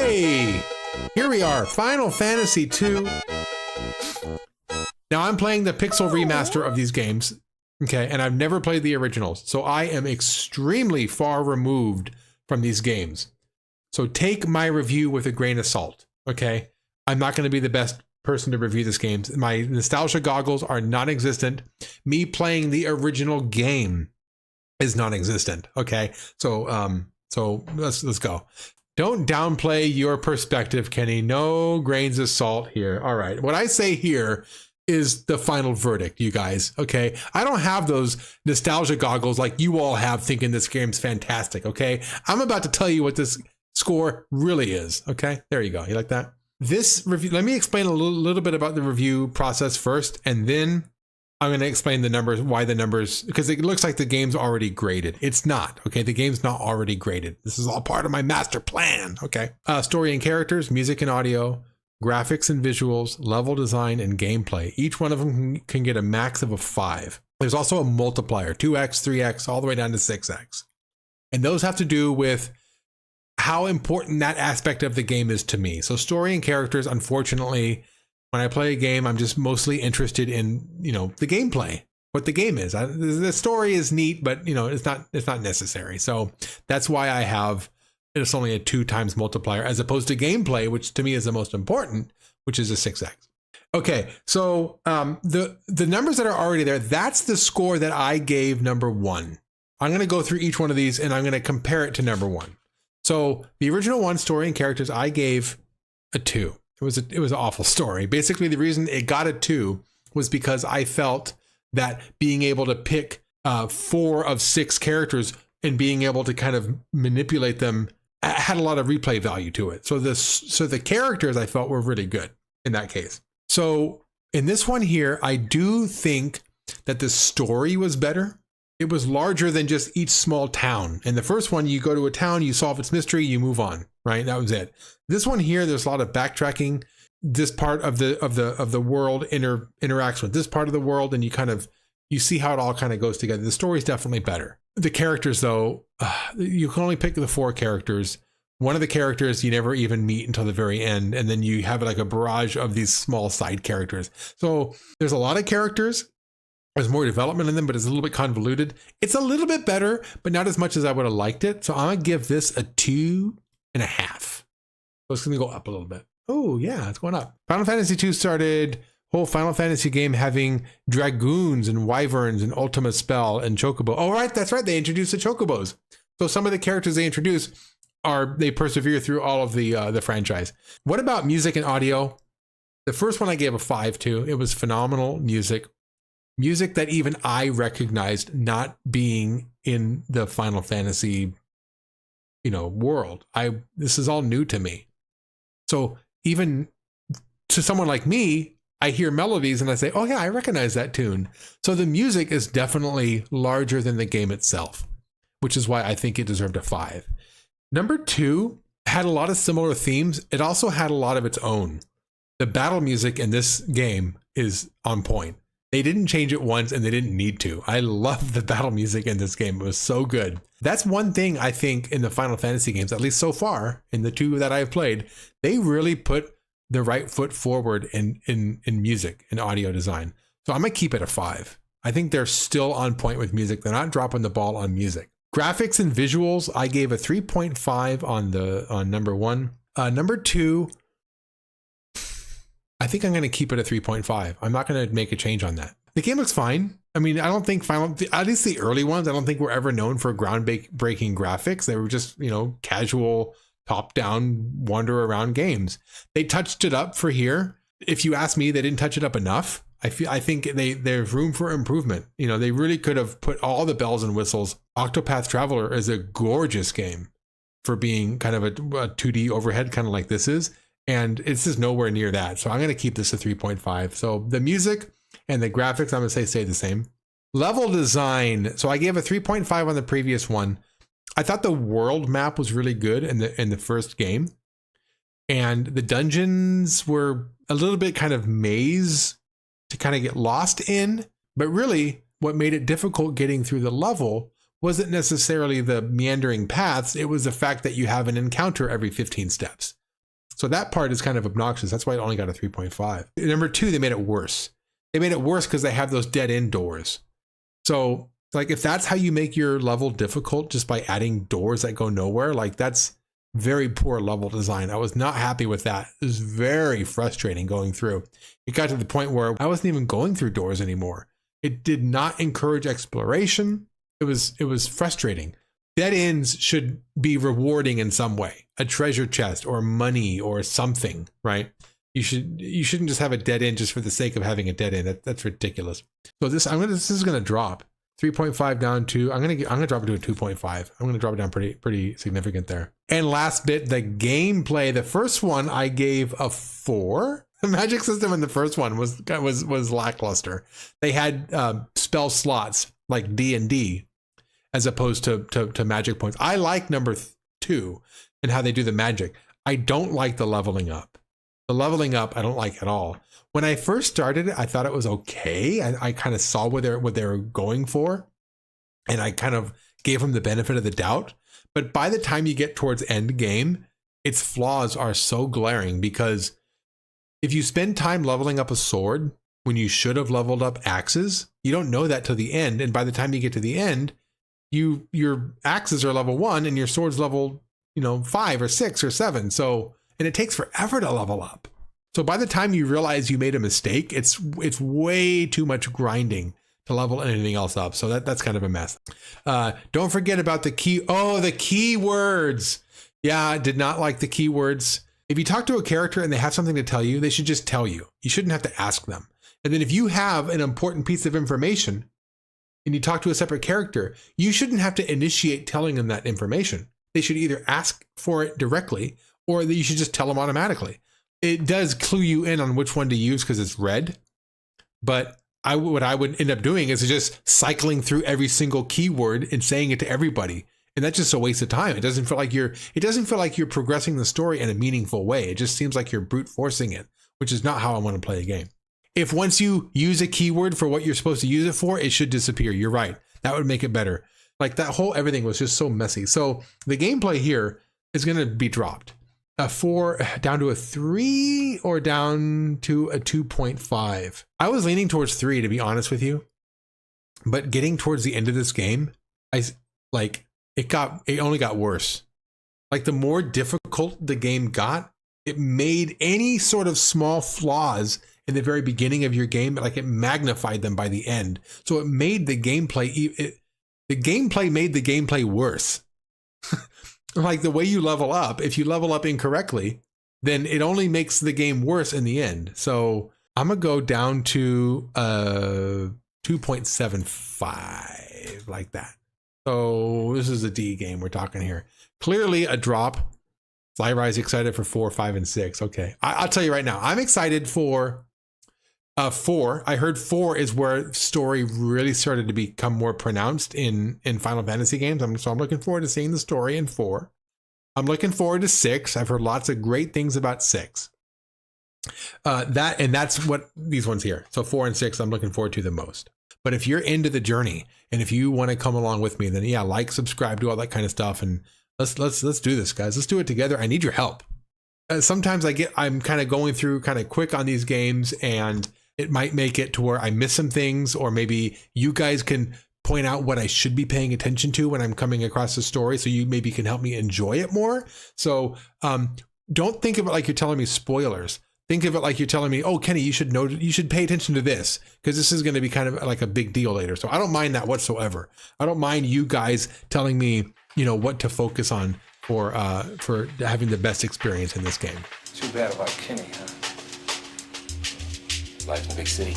Hey, here we are, Final Fantasy 2. Now I'm playing the pixel remaster of these games, okay, and I've never played the originals, so I am extremely far removed from these games. So take my review with a grain of salt, okay? I'm not going to be the best person to review this game. My nostalgia goggles are non-existent. Me playing the original game is non-existent, okay? So let's go. Don't downplay your perspective, Kenny. No grains of salt here. All right. What I say here is the final verdict, you guys. Okay. I don't have those nostalgia goggles like you all have thinking this game's fantastic. Okay. I'm about to tell you what this score really is. Okay. There you go. You like that? This review, let me explain a little bit about the review process first, and then I'm going to explain the numbers, why the numbers, because it looks like the game's already graded. It's not, okay? The game's not already graded. This is all part of my master plan, okay? Story and characters, music and audio, graphics and visuals, level design, and gameplay. Each one of them can get a max of a 5. There's also a multiplier, 2x, 3x, all the way down to 6x. And those have to do with how important that aspect of the game is to me. So story and characters, unfortunately, when I play a game, I'm just mostly interested in, you know, the gameplay, what the game is. The story is neat, but, you know, it's not necessary. So that's why I have, it's only a 2 times multiplier as opposed to gameplay, which to me is the most important, which is a 6x. Okay, so the numbers that are already there, that's the score that I gave number 1. I'm going to go through each one of these and I'm going to compare it to number 1. So the original one, story and characters, I gave a 2. It was an awful story. Basically, the reason it got a 2 was because I felt that being able to pick 4 of 6 characters and being able to kind of manipulate them had a lot of replay value to it. So the characters I felt were really good in that case. So in this one here, I do think that the story was better. It was larger than just each small town. In the first one, you go to a town, you solve its mystery, you move on, right? That was it. This one here, there's a lot of backtracking. This part of the world interacts with this part of the world, and you see how it all kind of goes together. The story's definitely better. The characters, though, you can only pick the 4 characters. One of the characters you never even meet until the very end, and then you have like a barrage of these small side characters. So there's a lot of characters. There's more development in them, but it's a little bit convoluted. It's a little bit better, but not as much as I would have liked it. So I'm going to give this a 2.5. So it's going to go up a little bit. Oh, yeah, it's going up. Final Fantasy 2 started whole Final Fantasy game having dragoons and wyverns and Ultima Spell and Chocobo. Oh, right, that's right. They introduced the Chocobos. So some of the characters they introduce they persevere through all of the franchise. What about music and audio? The first one I gave a 5 to. It was phenomenal music. Music that even I recognized not being in the Final Fantasy, world. This is all new to me. So even to someone like me, I hear melodies and I say, oh yeah, I recognize that tune. So the music is definitely larger than the game itself, which is why I think it deserved a 5. Number 2 had a lot of similar themes. It also had a lot of its own. The battle music in this game is on point. They didn't change it once and they didn't need to. I love the battle music in this game. It was so good. That's one thing I think in the Final Fantasy games, at least so far in the 2 that I've played, they really put the right foot forward in music and audio design. So I'm going to keep it a 5. I think they're still on point with music. They're not dropping the ball on music. Graphics and visuals, I gave a 3.5 on number 1. Number 2, I think I'm going to keep it a 3.5. I'm not going to make a change on that. The game looks fine. I mean, I don't think at least the early ones, I don't think were ever known for groundbreaking graphics. They were just, casual top-down wander around games. They touched it up for here. If you ask me, they didn't touch it up enough. I think there's room for improvement. They really could have put all the bells and whistles. Octopath Traveler is a gorgeous game for being kind of a 2D overhead, kind of like this is. And it's just nowhere near that. So I'm going to keep this a 3.5. So the music and the graphics, I'm going to say stay the same. Level design. So I gave a 3.5 on the previous one. I thought the world map was really good in the first game. And the dungeons were a little bit kind of maze to kind of get lost in. But really, what made it difficult getting through the level wasn't necessarily the meandering paths. It was the fact that you have an encounter every 15 steps. So that part is kind of obnoxious. That's why it only got a 3.5. Number two, they made it worse. They made it worse because they have those dead end doors. So like if that's how you make your level difficult, just by adding doors that go nowhere, like that's very poor level design. I was not happy with that. It was very frustrating going through. It got to the point where I wasn't even going through doors anymore. It did not encourage exploration. It was frustrating. Dead ends should be rewarding in some way, a treasure chest or money or something, right? You shouldn't just have a dead end just for the sake of having a dead end. That's ridiculous. So this is gonna drop 3.5 down to I'm gonna drop it to a 2.5. I'm gonna drop it down pretty significant there. And last bit, the gameplay. The first one I gave a 4. The magic system in the first one was lackluster. They had spell slots like D&D as opposed to magic points. I like number 2 and how they do the magic. I don't like the leveling up. The leveling up I don't like at all. When I first started it, I thought it was okay. I kind of saw what they were going for, and I kind of gave them the benefit of the doubt. But by the time you get towards end game, its flaws are so glaring, because if you spend time leveling up a sword when you should have leveled up axes, you don't know that till the end. And by the time you get to the end, your axes are level 1 and your sword's level 5 or 6 or 7. So, and it takes forever to level up. So by the time you realize you made a mistake, it's way too much grinding to level anything else up. So that's kind of a mess. Don't forget about the keywords. Yeah, I did not like the keywords. If you talk to a character and they have something to tell you, they should just tell you. You shouldn't have to ask them. And then if you have an important piece of information and you talk to a separate character, you shouldn't have to initiate telling them that information. They should either ask for it directly, or you should just tell them automatically. It does clue you in on which one to use because it's red, but what I would end up doing is just cycling through every single keyword and saying it to everybody. And that's just a waste of time. It doesn't feel like you're progressing the story in a meaningful way. It just seems like you're brute forcing it, which is not how I want to play a game. If once you use a keyword for what you're supposed to use it for, it should disappear. You're right. That would make it better. Like that whole everything was just so messy. So the gameplay here is going to be dropped. A 4 down to a 3 or down to a 2.5. I was leaning towards 3, to be honest with you. But getting towards the end of this game, it only got worse. Like the more difficult the game got, it made any sort of small flaws in the very beginning of your game, like it magnified them by the end. So it made the gameplay, made the gameplay worse. Like the way you level up, if you level up incorrectly, then it only makes the game worse in the end. So I'm gonna go down to 2.75, like that. So this is a D game we're talking here. Clearly a drop. Flyrise excited for 4, 5, and 6. Okay, I'll tell you right now, I'm excited for 4. I heard 4 is where story really started to become more pronounced in Final Fantasy games. So I'm looking forward to seeing the story in 4. I'm looking forward to 6. I've heard lots of great things about 6. That's what these ones here. So 4 and 6, I'm looking forward to the most. But if you're into the journey and if you want to come along with me, then yeah, like, subscribe, do all that kind of stuff, and let's do this, guys. Let's do it together. I need your help. Sometimes I'm kind of going through kind of quick on these games, and it might make it to where I miss some things, or maybe you guys can point out what I should be paying attention to when I'm coming across the story, so you maybe can help me enjoy it more. So don't think of it like you're telling me spoilers. Think of it like you're telling me, oh, Kenny, you should pay attention to this, because this is going to be kind of like a big deal later. So I don't mind that whatsoever. I don't mind you guys telling me, what to focus on for having the best experience in this game. Too bad about Kenny, huh? Life in the big city.